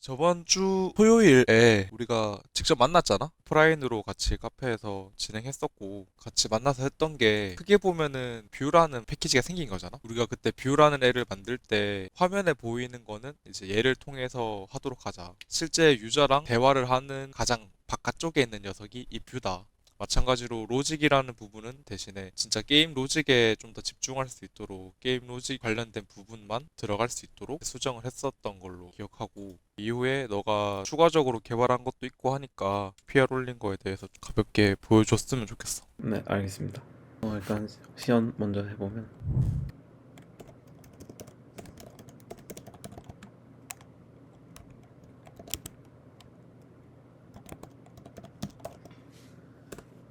저번 주 토요일에 우리가 직접 만났잖아? 오프라인으로 같이 카페에서 진행했었고, 같이 만나서 했던 게 크게 보면은 뷰라는 패키지가 생긴 거잖아? 우리가 그때 뷰라는 애를 만들 때 화면에 보이는 거는 이제 얘를 통해서 하도록 하자. 실제 유저랑 대화를 하는 가장 바깥쪽에 있는 녀석이 이 뷰다. 마찬가지로 로직이라는 부분은 대신에 진짜 게임 로직에 좀 더 집중할 수 있도록 게임 로직 관련된 부분만 들어갈 수 있도록 수정을 했었던 걸로 기억하고, 이후에 너가 추가적으로 개발한 것도 있고 하니까 PR 올린 거에 대해서 좀 가볍게 보여줬으면 좋겠어. 네, 알겠습니다. 일단 시연 먼저 해보면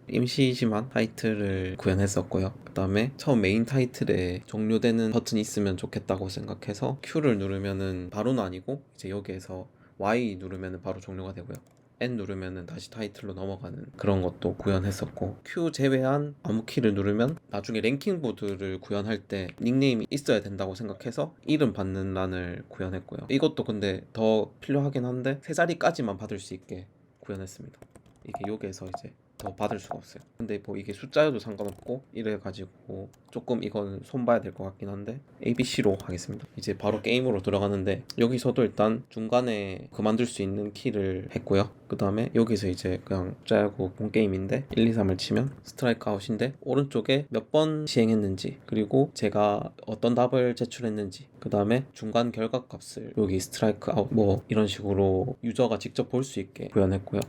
임시지만 타이틀을 구현했었고요. 그 다음에 처음 메인 타이틀에 종료되는 버튼이 있으면 좋겠다고 생각해서 Q를 누르면은 바로는 아니고 이제 여기에서 Y 누르면은 바로 종료가 되고요. N 누르면은 다시 타이틀로 넘어가는 그런 것도 구현했었고, Q 제외한 아무 키를 누르면 나중에 랭킹 보드를 구현할 때 닉네임이 있어야 된다고 생각해서 이름 받는 란을 구현했고요. 이것도 근데 더 필요하긴 한데 세 자리까지만 받을 수 있게 구현했습니다. 이게 여기에서 이제 더 받을 수가 없어요. 근데 뭐 이게 숫자여도 상관없고 이래가지고 조금 이건 손봐야 될 것 같긴 한데 ABC로 하겠습니다. 이제 바로 게임으로 들어가는데, 여기서도 일단 중간에 그만둘 수 있는 키를 했고요. 그 다음에 여기서 이제 그냥 숫자하고 본 게임인데 1, 2, 3을 치면 스트라이크 아웃인데, 오른쪽에 몇 번 시행했는지, 그리고 제가 어떤 답을 제출했는지, 그 다음에 중간 결과 값을 여기 스트라이크 아웃 뭐 이런 식으로 유저가 직접 볼 수 있게 구현했고요.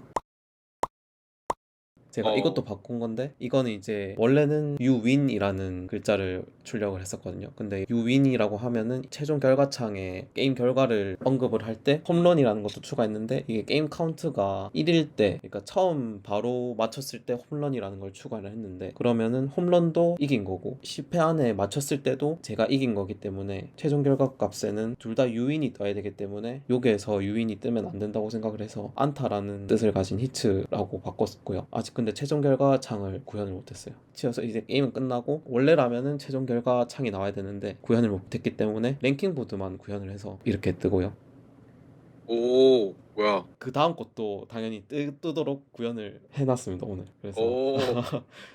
제가 이것도 바꾼 건데, 이거는 이제 원래는 유윈이라는 글자를 출력을 했었거든요. 근데 유윈이라고 하면은 최종 결과창에 게임 결과를 언급을 할 때 홈런이라는 것도 추가했는데, 이게 게임 카운트가 1일 때, 그러니까 처음 바로 맞췄을 때 홈런이라는 걸 추가를 했는데, 그러면은 홈런도 이긴 거고 10회 안에 맞췄을 때도 제가 이긴 거기 때문에 최종 결과 값에는 둘 다 유윈이 떠야 되기 때문에 여기에서 유윈이 뜨면 안 된다고 생각을 해서 안타라는 뜻을 가진 히트라고 바꿨고요. 아직 근데 최종 결과 창을 구현을 못했어요. 치어서 이제 게임은 끝나고, 원래라면은 최종 결과 창이 나와야 되는데 구현을 못했기 때문에 랭킹 보드만 구현을 해서 이렇게 뜨고요. 오, 뭐야. 그 다음 것도 당연히 뜨도록 구현을 해놨습니다 오늘. 그래서 오,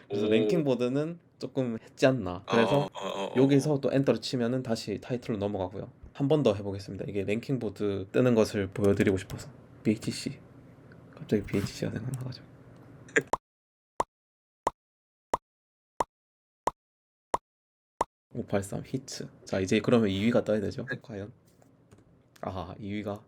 그래서 랭킹 오, 보드는 조금 했지 않나. 어, 그래서 어, 어, 어. 여기서 또 엔터를 치면은 다시 타이틀로 넘어가고요. 한 번 더 해보겠습니다. 이게 랭킹 보드 뜨는 것을 보여드리고 싶어서. BHC, 갑자기 BHC가 생각나가지고. 583 히트. 자, 이제 그러면 2위가 떠야 되죠? 과연? 2위가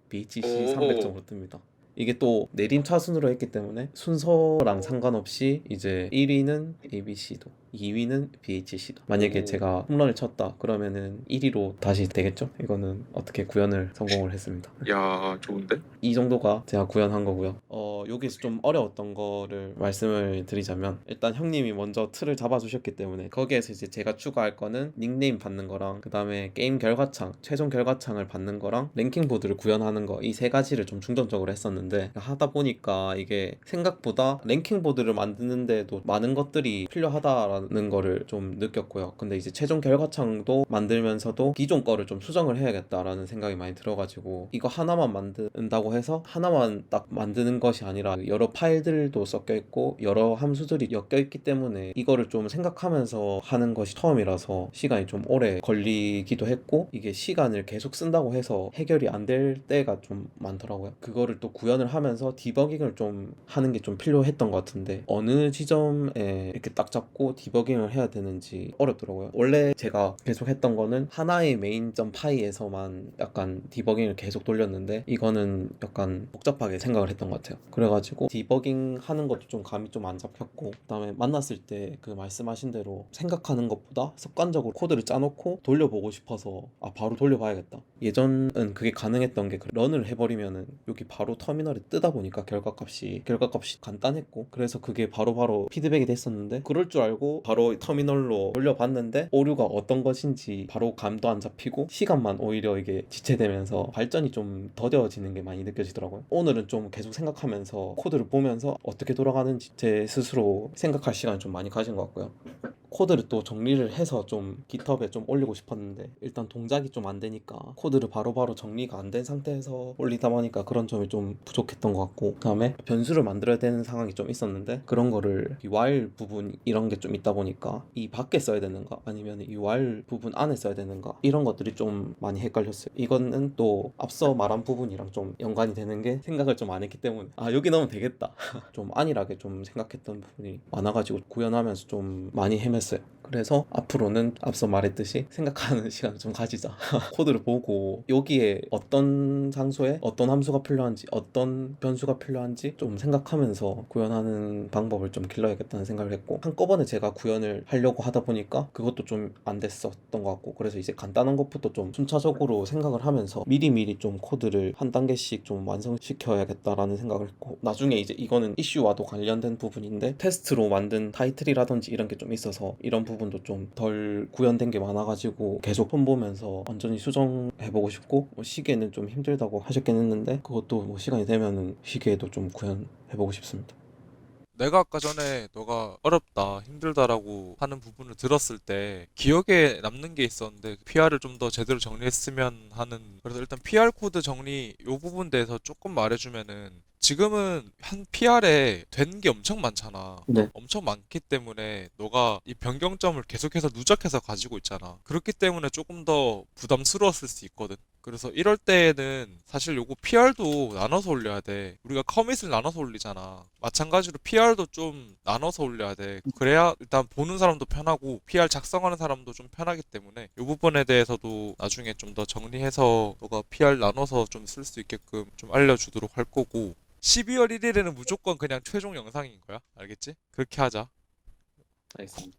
BHC 오, 300점으로 뜹니다. 이게 또 내림차순으로 했기 때문에 순서랑 상관없이 이제 1위는 ABC도, 2위는 BHC도. 만약에 오. 제가 홈런을 쳤다 그러면은 1위로 다시 되겠죠? 이거는 어떻게 구현을 성공을 했습니다. 야, 좋은데? 이 정도가 제가 구현한 거고요. 여기서 좀 어려웠던 거를 말씀을 드리자면, 일단 형님이 먼저 틀을 잡아주셨기 때문에 거기에서 이제 제가 추가할 거는 닉네임 받는 거랑, 그 다음에 게임 결과창, 최종 결과창을 받는 거랑 랭킹 보드를 구현하는 거, 이 세 가지를 좀 중점적으로 했었는데, 하다 보니까 이게 생각보다 랭킹 보드를 만드는데도 많은 것들이 필요하다라는 거를 좀 느꼈고요. 근데 이제 최종 결과창도 만들면서도 기존 거를 좀 수정을 해야겠다라는 생각이 많이 들어가지고, 이거 하나만 만든다고 해서 하나만 딱 만드는 것이 아니라 여러 파일들도 섞여 있고 여러 함수들이 엮여 있기 때문에 이거를 좀 생각하면서 하는 것이 처음이라서 시간이 좀 오래 걸리기도 했고, 이게 시간을 계속 쓴다고 해서 해결이 안 될 때가 좀 많더라고요. 그거를 또 구현을 하면서 디버깅을 좀 하는 게 좀 필요했던 것 같은데, 어느 지점에 이렇게 딱 잡고 디버깅을 해야 되는지 어렵더라고요. 원래 제가 계속 했던 거는 하나의 메인.점 파이에서만 약간 디버깅을 계속 돌렸는데, 이거는 약간 복잡하게 생각을 했던 것 같아요. 그래가지고 디버깅 하는 것도 좀 감이 좀 안 잡혔고, 그다음에 만났을 때 그 말씀하신 대로 생각하는 것보다 습관적으로 코드를 짜놓고 돌려보고 싶어서 바로 돌려봐야겠다. 예전은 그게 가능했던 게, 런을 해버리면은 여기 바로 터미널에 뜨다 보니까 결과값이 간단했고, 그래서 그게 바로바로 피드백이 됐었는데, 그럴 줄 알고 하고 바로 터미널로 돌려봤는데 오류가 어떤 것인지 바로 감도 안 잡히고 시간만 오히려 이게 지체되면서 발전이 좀 더뎌지는 게 많이 느껴지더라고요. 오늘은 좀 계속 생각하면서 코드를 보면서 어떻게 돌아가는지 제 스스로 생각할 시간을 좀 많이 가진 것 같고요. 코드를 또 정리를 해서 좀 깃허브에 좀 올리고 싶었는데 일단 동작이 좀 안 되니까 코드를 바로바로 정리가 안 된 상태에서 올리다 보니까 그런 점이 좀 부족했던 것 같고, 그다음에 변수를 만들어야 되는 상황이 좀 있었는데 그런 거를 이 while 부분 이런 게 좀 있다 보니까 이 밖에 써야 되는가 아니면 이 while 부분 안에 써야 되는가 이런 것들이 좀 많이 헷갈렸어요. 이거는 또 앞서 말한 부분이랑 좀 연관이 되는 게 생각을 좀 안 했기 때문에 여기 넣으면 되겠다 좀 안일하게 좀 생각했던 부분이 많아가지고 구현하면서 좀 많이 헤맸어요. 그래서 앞으로는 앞서 말했듯이 생각하는 시간을 좀 가지자. 코드를 보고 여기에 어떤 장소에 어떤 함수가 필요한지 어떤 변수가 필요한지 좀 생각하면서 구현하는 방법을 좀 길러야겠다는 생각을 했고, 한꺼번에 제가 구현을 하려고 하다 보니까 그것도 좀 안 됐었던 것 같고, 그래서 이제 간단한 것부터 좀 순차적으로 생각을 하면서 미리미리 좀 코드를 한 단계씩 좀 완성시켜야겠다라는 생각을 했고, 나중에 이제 이거는 이슈와도 관련된 부분인데 테스트로 만든 타이틀이라든지 이런 게 좀 있어서 이런 부분도 좀 덜 구현된 게 많아가지고 계속 손보면서 완전히 수정해보고 싶고, 뭐 시계는 좀 힘들다고 하셨긴 했는데 그것도 뭐 시간이 되면은 시계도 좀 구현해보고 싶습니다. 내가 아까 전에 너가 어렵다, 힘들다라고 하는 부분을 들었을 때 기억에 남는 게 있었는데 PR을 좀 더 제대로 정리했으면 하는. 그래서 일단 PR 코드 정리 요 부분 대해서 조금 말해주면은, 지금은 한 PR에 된 게 엄청 많잖아. 네. 엄청 많기 때문에 너가 이 변경점을 계속해서 누적해서 가지고 있잖아. 그렇기 때문에 조금 더 부담스러웠을 수 있거든. 그래서 이럴 때에는 사실 요거 PR도 나눠서 올려야 돼. 우리가 커밋을 나눠서 올리잖아. 마찬가지로 PR도 좀 나눠서 올려야 돼. 그래야 일단 보는 사람도 편하고 PR 작성하는 사람도 좀 편하기 때문에 이 부분에 대해서도 나중에 좀 더 정리해서 너가 PR 나눠서 좀 쓸 수 있게끔 좀 알려주도록 할 거고, 12월 1일에는 무조건 그냥 최종 영상인 거야. 알겠지? 그렇게 하자. 알겠습니다.